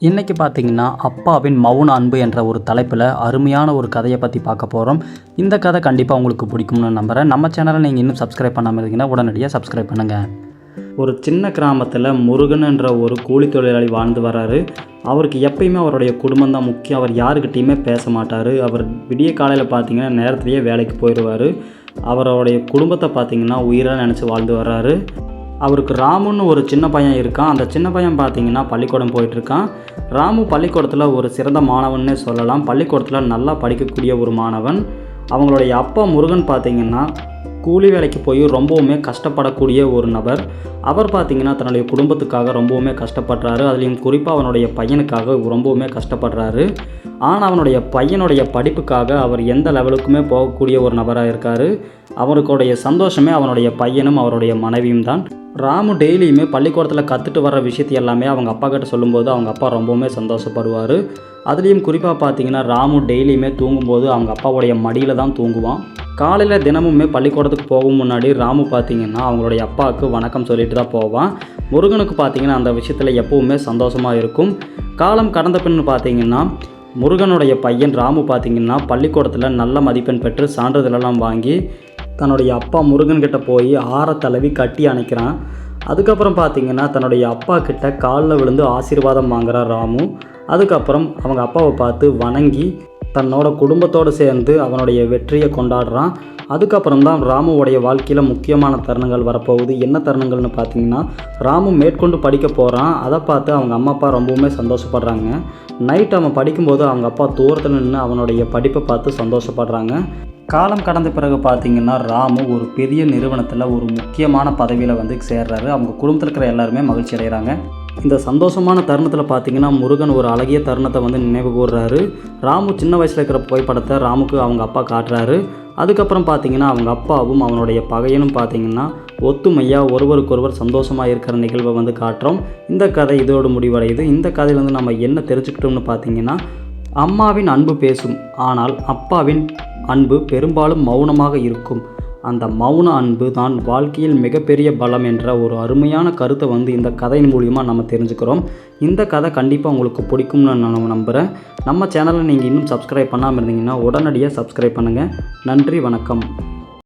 இன்றைக்கி பார்த்தீங்கன்னா அப்பாவின் மௌன அன்பு என்ற ஒரு தலைப்பில் அருமையான ஒரு கதையை பற்றி பார்க்க போகிறோம். இந்த கதை கண்டிப்பாக உங்களுக்கு பிடிக்கும்னு நம்புகிறேன். நம்ம சேனலை நீங்கள் இன்னும் சப்ஸ்கிரைப் பண்ணாமல் இருந்தீங்கன்னா உடனடியாக சப்ஸ்கிரைப் பண்ணுங்கள். ஒரு சின்ன கிராமத்தில் முருகன் என்ற ஒரு கூலி தொழிலாளி வாழ்ந்து வர்றாரு. அவருக்கு எப்பயுமே அவருடைய குடும்பம் தான் முக்கியம். அவர் யாருக்கிட்டையுமே பேச மாட்டார். அவர் விடிய காலையில் பார்த்தீங்கன்னா நேரத்துலேயே வேலைக்கு போயிடுவார். அவருடைய குடும்பத்தை பார்த்தீங்கன்னா உயிராக நினச்சி வாழ்ந்து வர்றாரு. அவருக்கு ராமுன்னு ஒரு சின்ன பையன் இருக்கான். அந்த சின்ன பையன் பார்த்தீங்கன்னா பள்ளிக்கூடம் போயிட்டுருக்கான். ராமு பள்ளிக்கூடத்தில் ஒரு சிறந்த மாணவன்னே சொல்லலாம். பள்ளிக்கூடத்தில் நல்லா படிக்கக்கூடிய ஒரு மாணவன். அவங்களுடைய அப்பா முருகன் பார்த்தீங்கன்னா கூலி வேலைக்கு போய் ரொம்பவுமே கஷ்டப்படக்கூடிய ஒரு நபர். அவர் பார்த்தீங்கன்னா தன்னுடைய குடும்பத்துக்காக ரொம்பவுமே கஷ்டப்படுறாரு. அதுலேயும் குறிப்பாக அவனுடைய பையனுக்காக ரொம்பவுமே கஷ்டப்படுறாரு. ஆனால் அவனுடைய பையனுடைய படிப்புக்காக அவர் எந்த லெவலுக்குமே போகக்கூடிய ஒரு நபராக இருக்கார். அவருக்குடைய சந்தோஷமே அவனுடைய பையனும் அவருடைய மனைவியும் தான். ராமு டெய்லியுமே பள்ளிக்கூடத்தில் கற்றுட்டு வர்ற விஷயத்தை எல்லாமே அவங்க அப்பா கிட்ட சொல்லும்போது அவங்க அப்பா ரொம்பவுமே சந்தோஷப்படுவார். அதுலேயும் குறிப்பாக பார்த்தீங்கன்னா ராமு டெய்லியுமே தூங்கும்போது அவங்க அப்பாவுடைய மடியில் தான் தூங்குவான். காலையில் தினமுமே பள்ளிக்கூடத்துக்கு போகும் முன்னாடி ராமு பார்த்தீங்கன்னா அவங்களுடைய அப்பாவுக்கு வணக்கம் சொல்லிட்டு தான் போவான். முருகனுக்கு பார்த்தீங்கன்னா அந்த விஷயத்தில் எப்போவுமே சந்தோஷமாக இருக்கும். காலம் கடந்த பின் பார்த்தீங்கன்னா முருகனுடைய பையன் ராமு பார்த்தீங்கன்னா பள்ளிக்கூடத்தில் நல்ல மதிப்பெண் பெற்று சான்றிதழெல்லாம் வாங்கி தன்னுடைய அப்பா முருகன்கிட்ட போய் ஆற தழுவி கட்டி அணைக்கிறான். அதுக்கப்புறம் பார்த்தீங்கன்னா தன்னுடைய அப்பா கிட்ட காலில் விழுந்து ஆசீர்வாதம் வாங்குகிறான் ராமு. அதுக்கப்புறம் அவங்க அப்பாவை பார்த்து வணங்கி தன்னோட குடும்பத்தோடு சேர்ந்து அவனுடைய வெற்றியை கொண்டாடுறான். அதுக்கப்புறம் தான் ராமுவோடைய வாழ்க்கையில் முக்கியமான தருணங்கள் வரப்போகுது. என்ன தருணங்கள்னு பார்த்தீங்கன்னா ராமு மேற்கொண்டு படிக்க போகிறான். அதை பார்த்து அவங்க அம்மா அப்பா ரொம்பவுமே சந்தோஷப்படுறாங்க. நைட் அவன் படிக்கும்போது அவங்க அப்பா தூரத்தில் நின்று அவனுடைய படிப்பை பார்த்து சந்தோஷப்படுறாங்க. காலம் கடந்த பிறகு பார்த்தீங்கன்னா ராமு ஒரு பெரிய நிறுவனத்தில் ஒரு முக்கியமான பதவியில் சேர்றாரு. அவங்க குடும்பத்தில் இருக்கிற எல்லாருமே மகிழ்ச்சி அடைகிறாங்க. இந்த சந்தோஷமான தருணத்தில் பார்த்தீங்கன்னா முருகன் ஒரு அழகிய தருணத்தை நினைவு கூர்றாரு. ராமு சின்ன வயசில் இருக்கிற புகைப்படத்தை ராமுக்கு அவங்க அப்பா காட்டுறாரு. அதுக்கப்புறம் பார்த்தீங்கன்னா அவங்க அப்பாவும் அவனுடைய பகையனும் பார்த்தீங்கன்னா ஒத்துமையாக ஒருவருக்கொருவர் சந்தோஷமாக இருக்கிற நிகழ்வை காட்டுறோம். இந்த கதை இதோடு முடிவடையுது. இந்த கதையிலேருந்து நம்ம என்ன தெரிஞ்சுக்கிட்டோம்னு பார்த்தீங்கன்னா அம்மாவின் அன்பு பேசும், ஆனால் அப்பாவின் அன்பு பெரும்பாலும் மௌனமாக இருக்கும். அந்த மௌன அன்பு தான் வாழ்க்கையில் மிகப்பெரிய பலம் என்ற ஒரு அருமையான கருத்தை இந்த கதையின் மூலியமாக நம்ம தெரிஞ்சுக்கிறோம். இந்த கதை கண்டிப்பாக உங்களுக்கு பிடிக்கும்னு நான் நம்புகிறேன். நம்ம சேனலை நீங்கள் இன்னும் சப்ஸ்கிரைப் பண்ணாமல் இருந்தீங்கன்னா உடனடியாக சப்ஸ்கிரைப் பண்ணுங்கள். நன்றி, வணக்கம்.